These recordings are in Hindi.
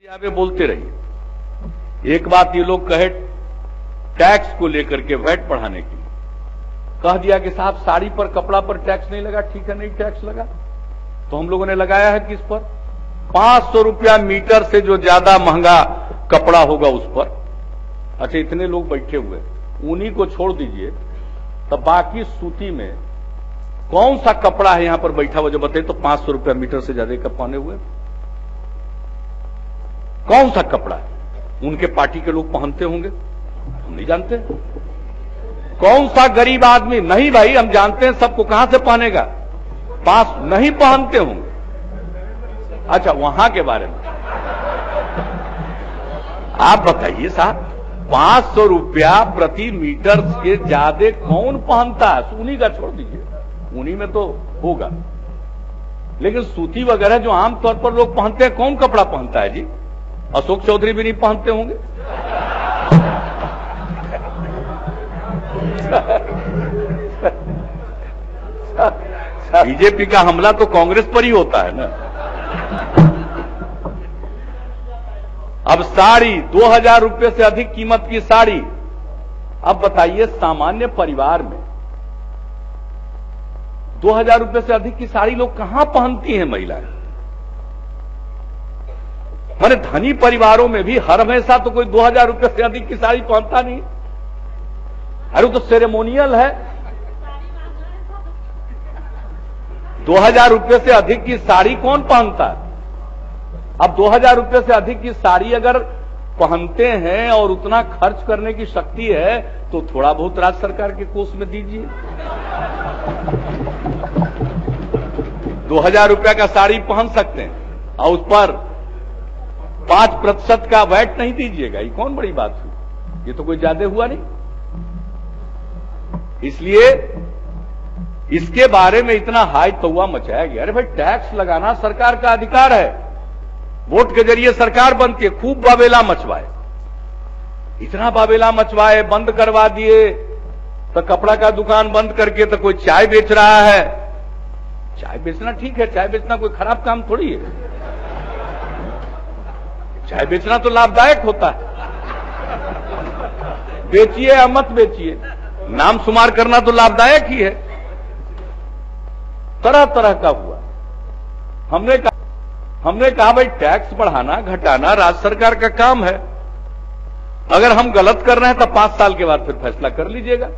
आगे बोलते रहिए। एक बात ये लोग कहे टैक्स को लेकर के वैट बढ़ाने की, कह दिया कि साहब साड़ी पर कपड़ा पर टैक्स नहीं लगा। ठीक है, नहीं टैक्स लगा तो हम लोगों ने लगाया है किस पर? 500 रुपया मीटर से जो ज्यादा महंगा कपड़ा होगा उस पर। अच्छा, इतने लोग बैठे हुए, उन्हीं को छोड़ दीजिए, तब बाकी सूती में कौन सा कपड़ा है यहां पर बैठा हुआ जो बताइए तो 500 रुपया मीटर से ज्यादा का पहने हुए? कौन सा कपड़ा है? उनके पार्टी के लोग पहनते होंगे, हम नहीं जानते। कौन सा गरीब आदमी? नहीं भाई, हम जानते हैं सबको, कहां से पहनेगा? पास नहीं पहनते होंगे। अच्छा, वहां के बारे में आप बताइए साहब, 500 रुपया प्रति मीटर के ज्यादा कौन पहनता है? उन्हीं का छोड़ दीजिए, उन्हीं में तो होगा, लेकिन सूती वगैरह जो आमतौर पर लोग पहनते हैं, कौन कपड़ा पहनता है जी? अशोक चौधरी भी नहीं पहनते होंगे। बीजेपी का हमला तो कांग्रेस पर ही होता है ना। अब साड़ी 2000 रुपये से अधिक कीमत की साड़ी, अब बताइए सामान्य परिवार में 2000 रुपये से अधिक की साड़ी लोग कहां पहनती हैं महिलाएं? माने धनी परिवारों में भी हर हमेशा तो कोई 2000 रुपये से अधिक की साड़ी पहनता नहीं। अरे तो सेरेमोनियल है। 2000 रुपये से अधिक की साड़ी कौन पहनता है? अब 2000 रुपये से अधिक की साड़ी अगर पहनते हैं और उतना खर्च करने की शक्ति है तो थोड़ा बहुत राज्य सरकार के कोष में दीजिए। 2000 रुपया का साड़ी पहन सकते हैं और उस पर 5% का वैट नहीं दीजिएगा, ये कौन बड़ी बात हुई? ये तो कोई ज्यादा हुआ नहीं। इसलिए इसके बारे में इतना हाई तौवा मचाया गया। अरे भाई, टैक्स लगाना सरकार का अधिकार है, वोट के जरिए सरकार बनती है। खूब बाबेला मचवाए, इतना बाबेला मचवाए, बंद करवा दिए तो कपड़ा का दुकान बंद करके तो कोई चाय बेच रहा है। चाय बेचना ठीक है, चाय बेचना कोई खराब काम थोड़ी है। चाय बेचना तो लाभदायक होता है, बेचिए या मत बेचिए, नाम शुमार करना तो लाभदायक ही है। तरह तरह का हुआ। हमने कहा भाई टैक्स बढ़ाना घटाना राज्य सरकार का काम है। अगर हम गलत कर रहे हैं तो 5 साल के बाद फिर फैसला कर लीजिएगा।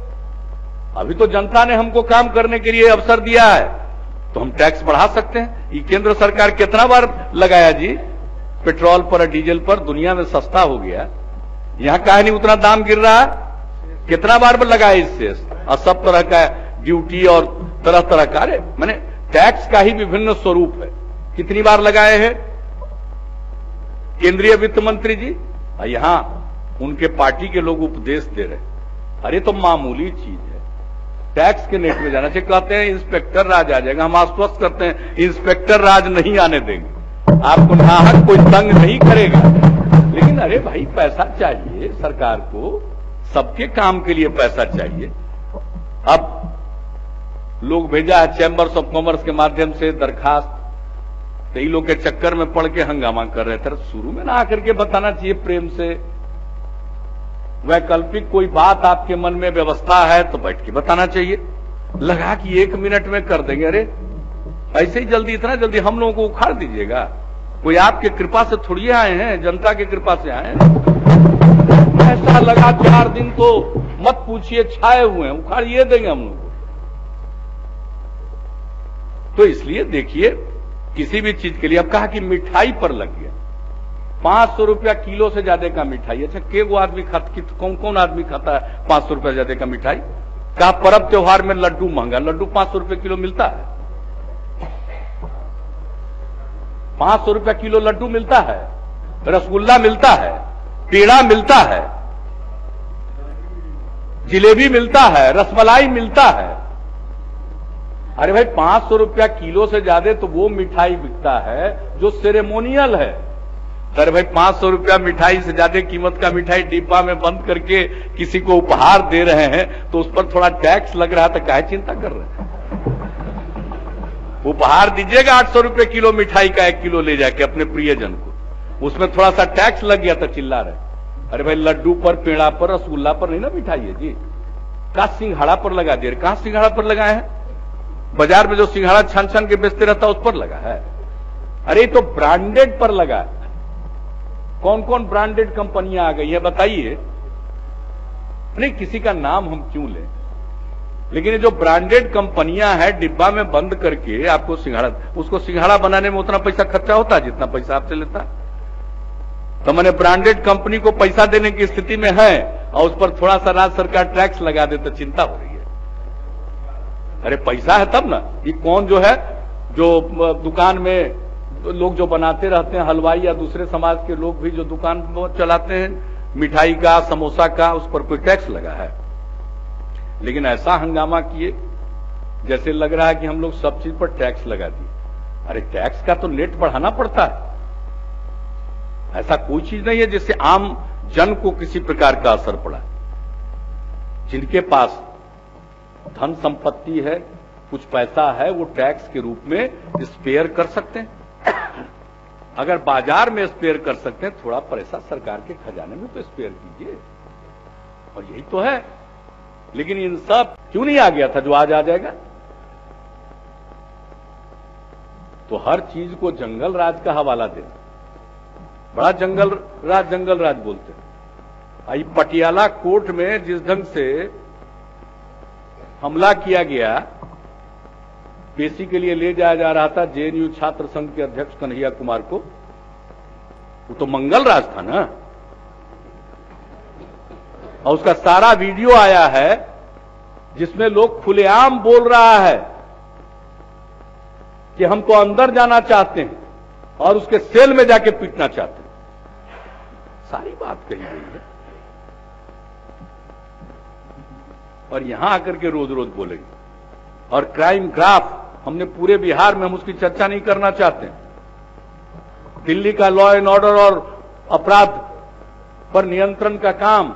अभी तो जनता ने हमको काम करने के लिए अवसर दिया है तो हम टैक्स बढ़ा सकते हैं। ये केंद्र सरकार कितना बार लगाया जी? पेट्रोल पर डीजल पर दुनिया में सस्ता हो गया, यहां काहे नहीं उतना दाम गिर रहा? कितना बार लगाया इससे? और सब तरह का ड्यूटी और तरह तरह का, अरे मैंने टैक्स का ही विभिन्न स्वरूप है। कितनी बार लगाए हैं केंद्रीय वित्त मंत्री जी, और यहां उनके पार्टी के लोग उपदेश दे रहे। अरे तो मामूली चीज है, टैक्स के नेट में जाना चाहिए। कहते हैं इंस्पेक्टर राज आ जाएगा, हम आश्वस्त करते हैं इंस्पेक्टर राज नहीं आने देंगे, आपको नाहक कोई तंग नहीं करेगा। लेकिन अरे भाई, पैसा चाहिए सरकार को, सबके काम के लिए पैसा चाहिए। अब लोग भेजा है चैंबर्स ऑफ कॉमर्स के माध्यम से दरखास्त, कई लोग के चक्कर में पड़ के हंगामा कर रहे थे। शुरू में ना आकर के बताना चाहिए प्रेम से, वैकल्पिक कोई बात आपके मन में व्यवस्था है तो बैठ के बताना चाहिए। लगा कि 1 मिनट में कर देंगे। अरे ऐसे ही जल्दी, इतना जल्दी हम लोगों को उखाड़ दीजिएगा? कोई आपके कृपा से थोड़ी आए हैं, जनता की कृपा से आए हैं। ऐसा लगा 4 दिन तो मत पूछिए, छाए हुए हैं, उखाड़िए देंगे हम लोग। तो इसलिए देखिए, किसी भी चीज के लिए, अब कहा कि मिठाई पर लग गया 500 रुपया किलो से ज्यादा का मिठाई। अच्छा, के वो आदमी कौन कौन आदमी खाता है 500 रुपया ज्यादा का मिठाई? कहा पर्व त्योहार में लड्डू महंगा, लड्डू 500 रुपये किलो मिलता है। 500 रुपया किलो लड्डू मिलता है, रसगुल्ला मिलता है, पेड़ा मिलता है, जिलेबी मिलता है, रसमलाई मिलता है। अरे भाई, 500 रुपया किलो से ज्यादा तो वो मिठाई बिकता है जो सेरेमोनियल है। अरे भाई, 500 रुपया मिठाई से ज्यादा कीमत का मिठाई डिब्बा में बंद करके किसी को उपहार दे रहे हैं तो उस पर थोड़ा टैक्स लग रहा है, तो काहे चिंता कर रहे हैं? उपहार दीजिएगा 800 रुपये किलो मिठाई का, 1 किलो ले जाके अपने प्रियजन को। उसमें थोड़ा सा टैक्स लग गया था, चिल्ला रहे। अरे भाई, लड्डू पर, पेड़ा पर, रसगुल्ला पर नहीं ना मिठाई है जी, का सिंघाड़ा पर लगा दिए। कहां सिंघाड़ा पर लगाए हैं? बाजार में जो सिंघाड़ा छान छान के बेचते रहता है उस पर लगा है। अरे तो ब्रांडेड पर लगा है। कौन कौन ब्रांडेड कंपनियां आ गई है बताइए? नहीं, किसी का नाम हम क्यों लें, लेकिन ये जो ब्रांडेड कंपनियां हैं डिब्बा में बंद करके आपको सिंघाड़ा, उसको सिंघाड़ा बनाने में उतना पैसा खर्चा होता है जितना पैसा आपसे लेता है। तो मैंने ब्रांडेड कंपनी को पैसा देने की स्थिति में है और उस पर थोड़ा सा राज्य सरकार टैक्स लगा दे तो चिंता हो रही है। अरे पैसा है तब ना। ये कौन जो है, जो दुकान में लोग जो बनाते रहते हैं, हलवाई या दूसरे समाज के लोग भी जो दुकान चलाते हैं मिठाई का, समोसा का, उस पर कोई टैक्स लगा है? लेकिन ऐसा हंगामा किए जैसे लग रहा है कि हम लोग सब चीज पर टैक्स लगा दिए। अरे टैक्स का तो नेट बढ़ाना पड़ता है। ऐसा कोई चीज नहीं है जिससे आम जन को किसी प्रकार का असर पड़ा। जिनके पास धन संपत्ति है, कुछ पैसा है, वो टैक्स के रूप में स्पेयर कर सकते हैं। अगर बाजार में स्पेयर कर सकते हैं, थोड़ा पैसा सरकार के खजाने में तो स्पेयर कीजिए। और यही तो है। लेकिन इन सब क्यों नहीं आ गया था जो आज आ जाएगा? तो हर चीज को जंगल राज का हवाला देना, बड़ा जंगल राज बोलते हैं। आई पटियाला कोर्ट में जिस ढंग से हमला किया गया, पेशी के लिए ले जाया जा रहा था जेएनयू छात्र संघ के अध्यक्ष कन्हैया कुमार को, वो तो मंगल राज था ना। और उसका सारा वीडियो आया है जिसमें लोग खुलेआम बोल रहा है कि हम तो अंदर जाना चाहते हैं और उसके सेल में जाके पीटना चाहते हैं। सारी बात कही गई है और यहां आकर के रोज रोज बोलेंगे। और क्राइम ग्राफ हमने पूरे बिहार में, हम उसकी चर्चा नहीं करना चाहते। दिल्ली का लॉ एंड ऑर्डर और अपराध पर नियंत्रण का काम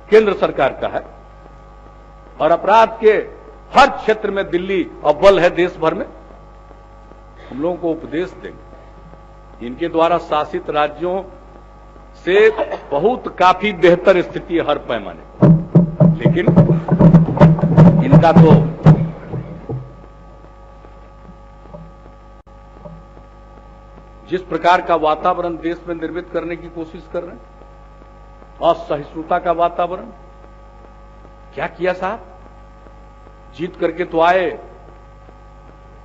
केंद्र सरकार का है और अपराध के हर क्षेत्र में दिल्ली अव्वल है देश भर में। हम लोगों को उपदेश देंगे। इनके द्वारा शासित राज्यों से बहुत काफी बेहतर स्थिति है हर पैमाने, लेकिन इनका तो जिस प्रकार का वातावरण देश में निर्मित करने की कोशिश कर रहे हैं, असहिष्णुता का वातावरण, क्या किया साहब? जीत करके तो आए,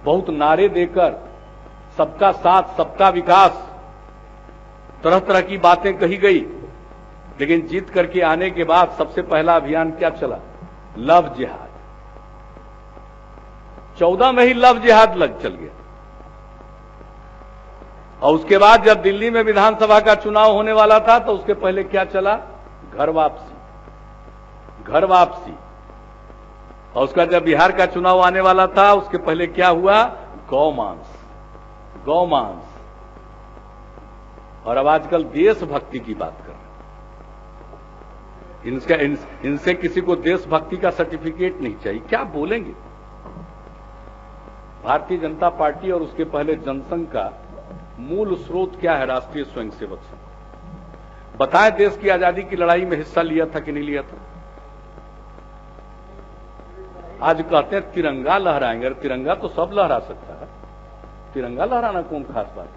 बहुत नारे देकर, सबका साथ सबका विकास, तरह तरह की बातें कही गई। लेकिन जीत करके आने के बाद सबसे पहला अभियान क्या चला? लव जिहाद। 14 में ही लव जिहाद चल गया। और उसके बाद जब दिल्ली में विधानसभा का चुनाव होने वाला था तो उसके पहले क्या चला? घर वापसी, घर वापसी। और उसका जब बिहार का चुनाव आने वाला था उसके पहले क्या हुआ? गौमांस, गौमांस। और अब आजकल देशभक्ति की बात कर रहे हैं। इनसे किसी को देशभक्ति का सर्टिफिकेट नहीं चाहिए। क्या बोलेंगे? भारतीय जनता पार्टी और उसके पहले जनसंघ का मूल स्रोत क्या है? राष्ट्रीय स्वयंसेवक संघ। बताएं, देश की आजादी की लड़ाई में हिस्सा लिया था कि नहीं लिया था? आज कहते हैं तिरंगा लहराएंगे। तिरंगा तो सब लहरा सकता है, तिरंगा लहराना कौन खास बात है?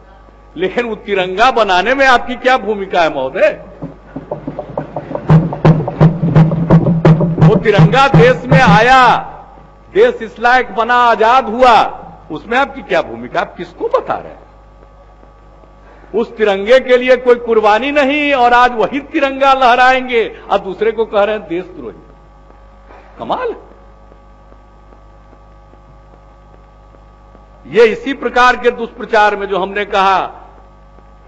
लेकिन वो तिरंगा बनाने में आपकी क्या भूमिका है महोदय? वो तिरंगा देश में आया, देश इस लायक बना, आजाद हुआ, उसमें आपकी क्या भूमिका? आप किसको बता रहे हैं? उस तिरंगे के लिए कोई कुर्बानी नहीं और आज वही तिरंगा लहराएंगे और दूसरे को कह रहे हैं देशद्रोही। कमाल। ये इसी प्रकार के दुष्प्रचार में जो हमने कहा,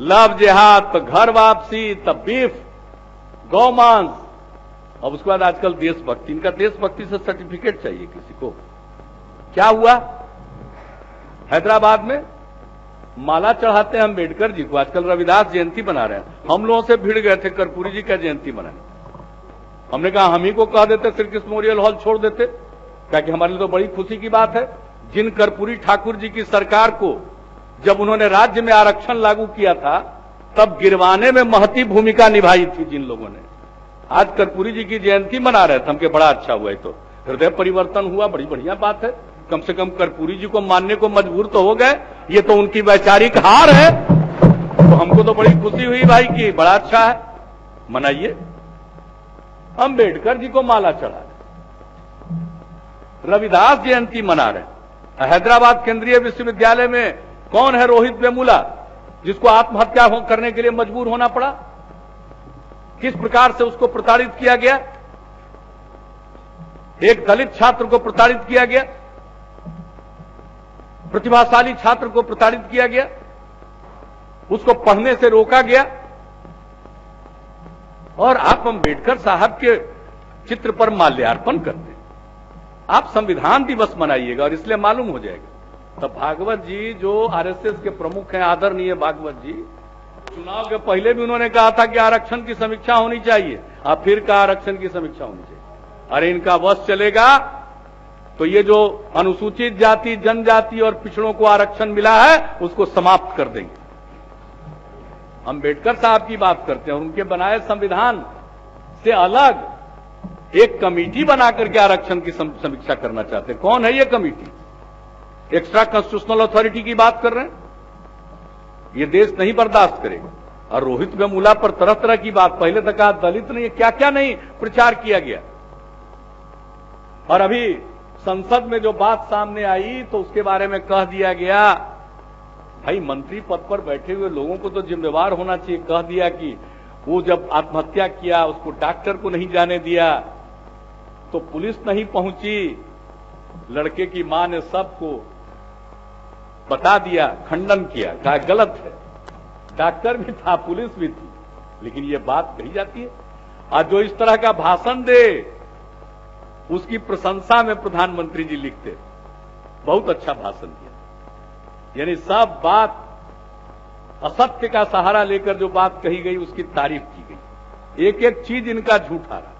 लव जिहाद, तो घर वापसी, तब बीफ, गौमांस, अब उसके बाद आजकल देशभक्ति। इनका देशभक्ति से सर्टिफिकेट चाहिए किसी को। क्या हुआ? हैदराबाद में माला चढ़ाते हैं अम्बेडकर जी को। आजकल रविदास जयंती बना रहे हैं। हम लोगों से भिड़ गए थे कर्पूरी जी का जयंती मनाने। हमने कहा हम ही को कह देते, श्री कृष्ण मेमोरियल हॉल छोड़ देते, क्योंकि हमारे लिए तो बड़ी खुशी की बात है। जिन कर्पूरी ठाकुर जी की सरकार को जब उन्होंने राज्य में आरक्षण लागू किया था तब गिरवाने में महती भूमिका निभाई थी जिन लोगों ने। आज कर्पूरी जी की जयंती मना रहे थे, हमके बड़ा अच्छा हुआ है, तो हृदय परिवर्तन हुआ, बड़ी बढ़िया बात है। कम से कम कर्पूरी जी को मानने को मजबूर तो हो गए, ये तो उनकी वैचारिक हार है। तो हमको तो बड़ी खुशी हुई भाई कि बड़ा अच्छा है, मनाइए। अंबेडकर जी को माला चढ़ा रहे, रविदास जयंती मना रहे। हैदराबाद केंद्रीय विश्वविद्यालय में कौन है रोहित वेमुला, जिसको आत्महत्या करने के लिए मजबूर होना पड़ा? किस प्रकार से उसको प्रताड़ित किया गया? एक दलित छात्र को प्रताड़ित किया गया, प्रतिभाशाली छात्र को प्रताड़ित किया गया, उसको पढ़ने से रोका गया। और आप अंबेडकर साहब के चित्र पर माल्यार्पण करते हैं। आप संविधान दिवस मनाइएगा और इसलिए मालूम हो जाएगा। तो भागवत जी जो आरएसएस के प्रमुख हैं, आदरणीय भागवत जी, चुनाव के पहले भी उन्होंने कहा था कि आरक्षण की समीक्षा होनी चाहिए। अब फिर कहा आरक्षण की समीक्षा होनी चाहिए। अरे इनका वश चलेगा तो ये जो अनुसूचित जाति, जनजाति और पिछड़ों को आरक्षण मिला है उसको समाप्त कर देंगे। अंबेडकर साहब की बात करते हैं और उनके बनाए संविधान से अलग एक कमेटी बनाकर के आरक्षण की समीक्षा करना चाहते हैं। कौन है ये कमेटी? एक्स्ट्रा कॉन्स्टिट्यूशनल अथॉरिटी की बात कर रहे हैं। ये देश नहीं बर्दाश्त करेगा। और रोहित वेमुला पर तरह तरह की बात, पहले तक दलित नहीं, क्या क्या नहीं प्रचार किया गया। और अभी संसद में जो बात सामने आई तो उसके बारे में कह दिया गया, भाई मंत्री पद पर बैठे हुए लोगों को तो जिम्मेवार होना चाहिए। कह दिया कि वो जब आत्महत्या किया उसको डॉक्टर को नहीं जाने दिया, तो पुलिस नहीं पहुंची, लड़के की मां ने सबको बता दिया, खंडन किया, कहा गलत है। डॉक्टर भी था, पुलिस भी थी, लेकिन ये बात कही जाती है। और जो इस तरह का भाषण दे उसकी प्रशंसा में प्रधानमंत्री जी लिखते, बहुत अच्छा भाषण दिया। यानी सब बात असत्य का सहारा लेकर जो बात कही गई उसकी तारीफ की गई। एक एक चीज इनका झूठा रहा।